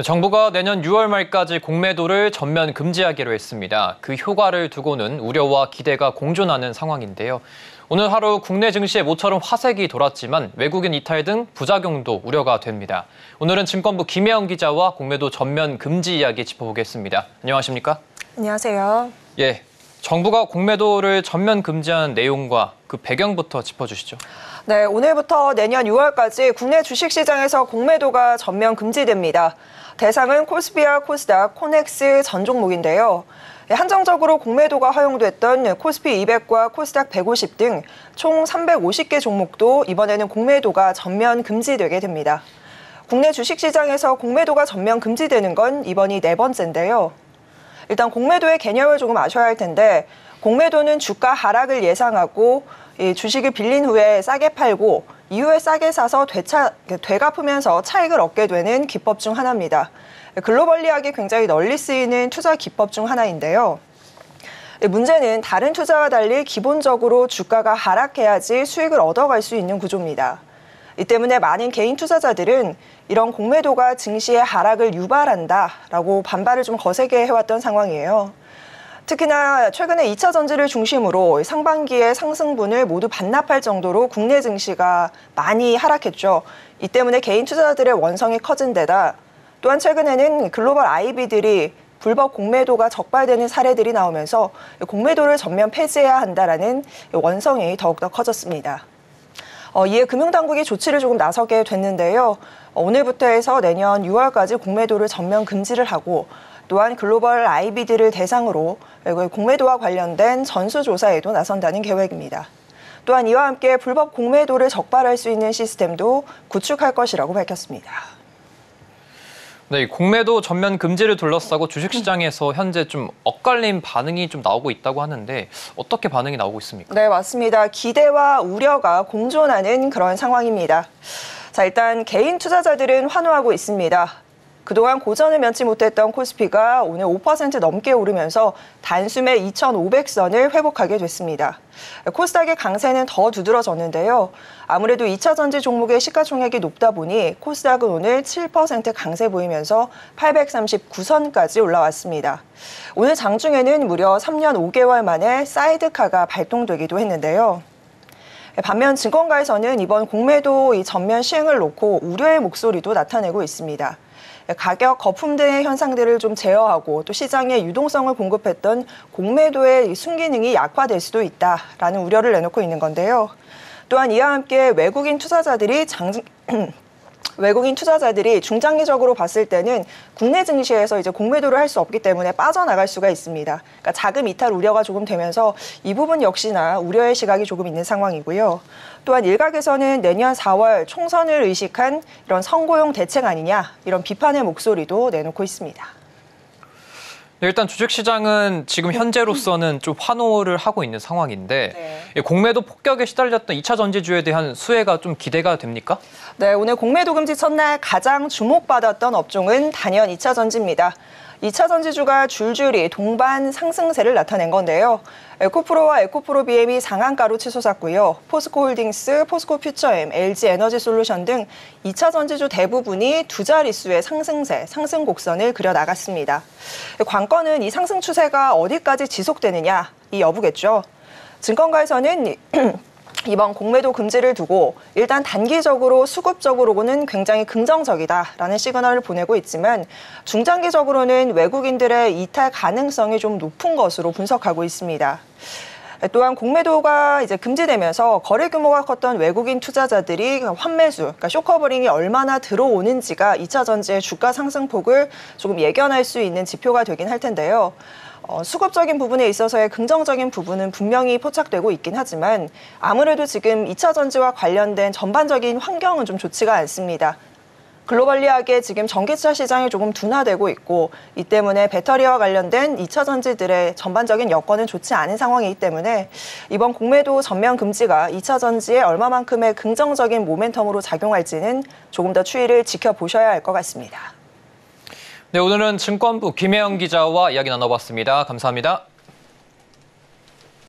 정부가 내년 6월 말까지 공매도를 전면 금지하기로 했습니다. 그 효과를 두고는 우려와 기대가 공존하는 상황인데요. 오늘 하루 국내 증시에 모처럼 화색이 돌았지만 외국인 이탈 등 부작용도 우려가 됩니다. 오늘은 증권부 김혜영 기자와 공매도 전면 금지 이야기 짚어보겠습니다. 안녕하십니까? 안녕하세요. 예, 정부가 공매도를 전면 금지한 내용과 그 배경부터 짚어주시죠. 네, 오늘부터 내년 6월까지 국내 주식시장에서 공매도가 전면 금지됩니다. 대상은 코스피와 코스닥, 코넥스 전 종목인데요. 한정적으로 공매도가 허용됐던 코스피 200과 코스닥 150 등 총 350개 종목도 이번에는 공매도가 전면 금지되게 됩니다. 국내 주식시장에서 공매도가 전면 금지되는 건 이번이 네 번째인데요. 일단 공매도의 개념을 조금 아셔야 할 텐데, 공매도는 주가 하락을 예상하고 주식을 빌린 후에 싸게 팔고 이후에 싸게 사서 되갚으면서 차익을 얻게 되는 기법 중 하나입니다. 글로벌리하게 굉장히 널리 쓰이는 투자 기법 중 하나인데요. 문제는 다른 투자와 달리 기본적으로 주가가 하락해야지 수익을 얻어갈 수 있는 구조입니다. 이 때문에 많은 개인 투자자들은 이런 공매도가 증시의 하락을 유발한다라고 반발을 좀 거세게 해왔던 상황이에요. 특히나 최근에 2차 전지를 중심으로 상반기의 상승분을 모두 반납할 정도로 국내 증시가 많이 하락했죠. 이 때문에 개인 투자자들의 원성이 커진 데다 또한 최근에는 글로벌 IB들이 불법 공매도가 적발되는 사례들이 나오면서 공매도를 전면 폐지해야 한다라는 원성이 더욱더 커졌습니다. 이에 금융당국이 조치를 조금 나서게 됐는데요. 오늘부터 해서 내년 6월까지 공매도를 전면 금지를 하고 또한 글로벌 IB들을 대상으로 공매도와 관련된 전수조사에도 나선다는 계획입니다. 또한 이와 함께 불법 공매도를 적발할 수 있는 시스템도 구축할 것이라고 밝혔습니다. 네, 공매도 전면 금지를 둘러싸고 주식시장에서 현재 좀 엇갈린 반응이 좀 나오고 있다고 하는데 어떻게 반응이 나오고 있습니까? 네, 맞습니다. 기대와 우려가 공존하는 그런 상황입니다. 자, 일단 개인 투자자들은 환호하고 있습니다. 그동안 고전을 면치 못했던 코스피가 오늘 5% 넘게 오르면서 단숨에 2,500선을 회복하게 됐습니다. 코스닥의 강세는 더 두드러졌는데요. 아무래도 2차 전지 종목의 시가총액이 높다 보니 코스닥은 오늘 7% 강세 보이면서 839선까지 올라왔습니다. 오늘 장중에는 무려 3년 5개월 만에 사이드카가 발동되기도 했는데요. 반면 증권가에서는 이번 공매도 이 전면 시행을 놓고 우려의 목소리도 나타내고 있습니다. 가격 거품 등의 현상들을 좀 제어하고 또 시장에 유동성을 공급했던 공매도의 순기능이 약화될 수도 있다라는 우려를 내놓고 있는 건데요. 또한 이와 함께 외국인 투자자들이 중장기적으로 봤을 때는 국내 증시에서 이제 공매도를 할 수 없기 때문에 빠져나갈 수가 있습니다. 그러니까 자금 이탈 우려가 조금 되면서 이 부분 역시나 우려의 시각이 조금 있는 상황이고요. 또한 일각에서는 내년 4월 총선을 의식한 이런 선거용 대책 아니냐 이런 비판의 목소리도 내놓고 있습니다. 네, 일단 주식시장은 지금 현재로서는 좀 환호를 하고 있는 상황인데 공매도 폭격에 시달렸던 2차 전지주에 대한 수혜가 좀 기대가 됩니까? 네, 오늘 공매도 금지 첫날 가장 주목받았던 업종은 단연 2차 전지입니다. 2차 전지주가 줄줄이 동반 상승세를 나타낸 건데요. 에코프로와 에코프로 BM이 상한가로 치솟았고요. 포스코홀딩스, 포스코퓨처엠, LG에너지솔루션 등 2차 전지주 대부분이 두 자릿수의 상승세, 상승 곡선을 그려나갔습니다. 관건은 이 상승 추세가 어디까지 지속되느냐, 이 여부겠죠. 증권가에서는 이번 공매도 금지를 두고 일단 단기적으로 수급적으로는 굉장히 긍정적이다라는 시그널을 보내고 있지만 중장기적으로는 외국인들의 이탈 가능성이 좀 높은 것으로 분석하고 있습니다. 또한 공매도가 이제 금지되면서 거래 규모가 컸던 외국인 투자자들이 환매수, 그러니까 쇼커버링이 얼마나 들어오는지가 2차 전지의 주가 상승폭을 조금 예견할 수 있는 지표가 되긴 할 텐데요. 수급적인 부분에 있어서의 긍정적인 부분은 분명히 포착되고 있긴 하지만 아무래도 지금 2차 전지와 관련된 전반적인 환경은 좀 좋지가 않습니다. 글로벌리하게 지금 전기차 시장이 조금 둔화되고 있고 이 때문에 배터리와 관련된 2차 전지들의 전반적인 여건은 좋지 않은 상황이기 때문에 이번 공매도 전면 금지가 2차 전지에 얼마만큼의 긍정적인 모멘텀으로 작용할지는 조금 더 추이를 지켜보셔야 할 것 같습니다. 네, 오늘은 증권부 김혜영 기자와 이야기 나눠봤습니다. 감사합니다.